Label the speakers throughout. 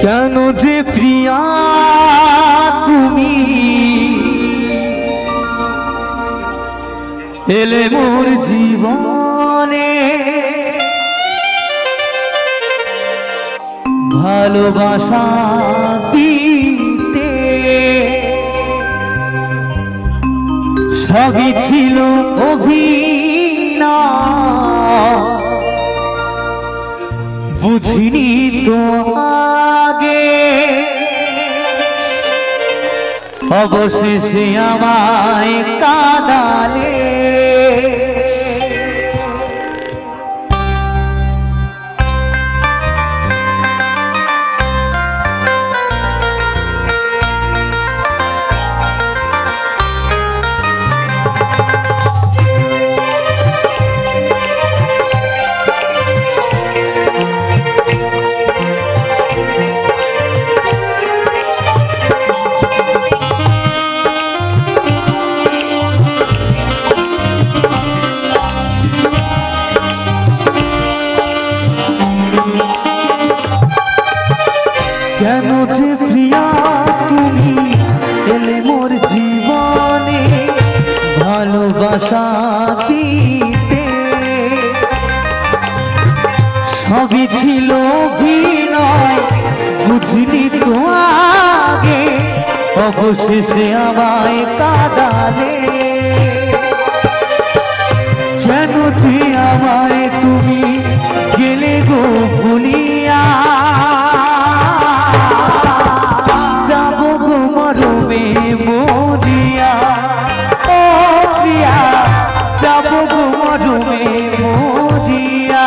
Speaker 1: কেন যে প্রিয়া তুমি এলে মোর জীবনে ভালোবাসা দিতে সবই ছিল অভিনয় বুঝিনি তো আগে অবশেষে আমায় কাঁদালে কেন যে প্রিয়া তুমি এলে মোর জীবনে ভালোবাসা দিতে সবই ছিল অভিনয় বুঝলি তো আগে অবশেষে আমায় কাঁদালে কেন যে আমায় তুমি গেলে গো ভুলিয়া মরিয়া ও প্রিয়া যাব গো মরমে মরিয়া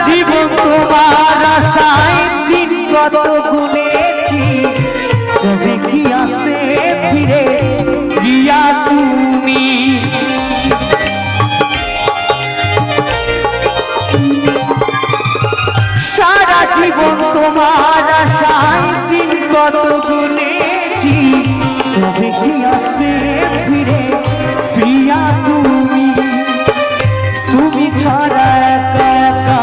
Speaker 1: জীবন তোমার আশায় দিন কত গুনেছি তবে কি আসবে ফিরে প্রিয়া তুমি সারা জীবন তোমার আশায় দিন কত গুনেছি তবে কি আসবে ফিরে প্রিয়া তুমি তুমি ছাড়া একা একা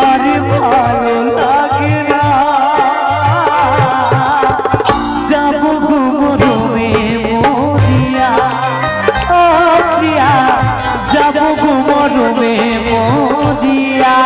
Speaker 1: আরে ভালো লাগে না যাব গো মরমে মরিয়া ও প্রিয়া যাব গো মরমে মরিয়া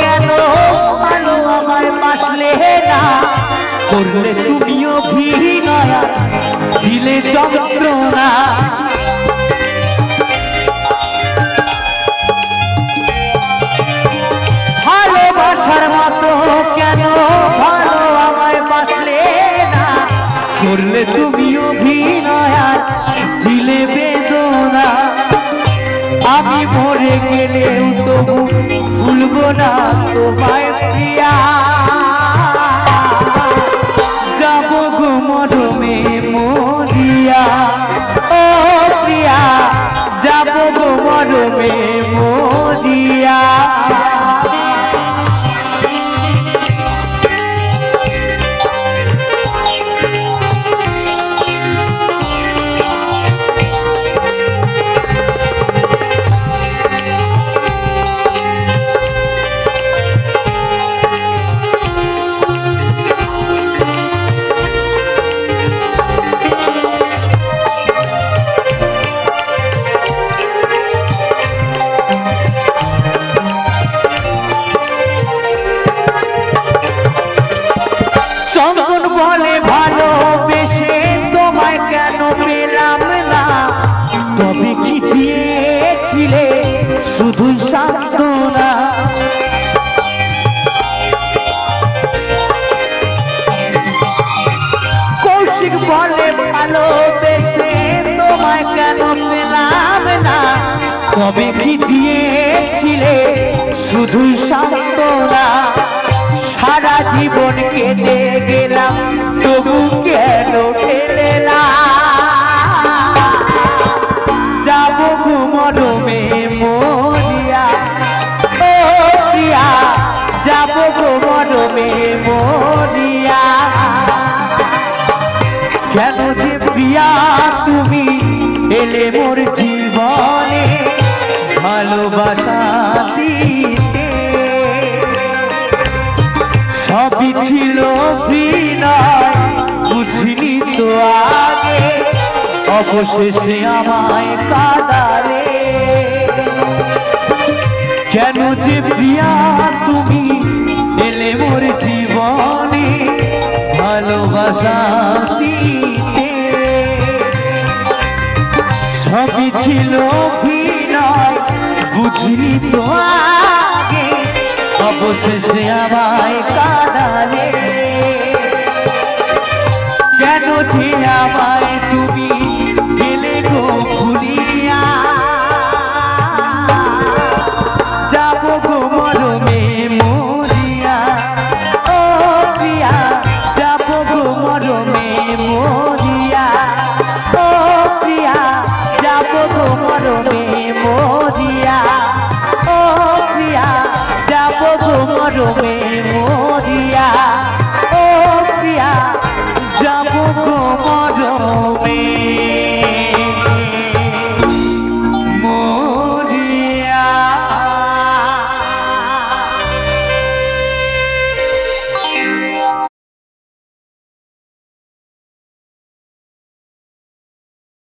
Speaker 1: কেন ভালো আমায় বাসলে না করলে তুমিও অভিনয় দিলে যন্ত্রণা ভালোবাসার মতো কেন ভালো আমায় বাসলে না করলে তুমিও অভিনয় দিলে বেদনা আমি মরে গেলেও তবু ভুলবো না তোমায় প্রিয়া যাব গো মরমে মরিয়া ও প্রিয়া যাব গো মরমে মরিয়া শুধুই সান্ত্বনা। কৌশিক বলে ভালোবেসে তোমায় কেন পেলাম না, তবে কি দিয়েছিলে শুধুই সান্ত্বনা। সারা জীবন কেটে গেলাম তবু কেন ফেলে না, যাবো গো মরমে মরিয়া। ও প্রিয়া যাবো গো মরমে মরিয়া। কেন যে প্রিয়া তুমি এলে মোর জীবনে ভালোবাসা দিতে, সবই ছিল বিনয় বুঝিনি তো আগে, অবশেষে আমায় কাঁদালে। কেন যে প্রিয়া তুমি এলে মোর জীবনে ভালোবাসা দিতে, সবই ছিল বিনয় বুঝিনি তো আগে, অবশেষে আমায় কাঁদালে। কেন যে আমায় তুমি গেলে গো ভুলিয়া, যাবো গো মরমে মরিয়া। ও প্রিয়া যাবো গো মরমে মরিয়া। ও প্রিয়া যাবো গো মরমে মরিয়া। ও প্রিয়া যাবো গো মরমে মরিয়া।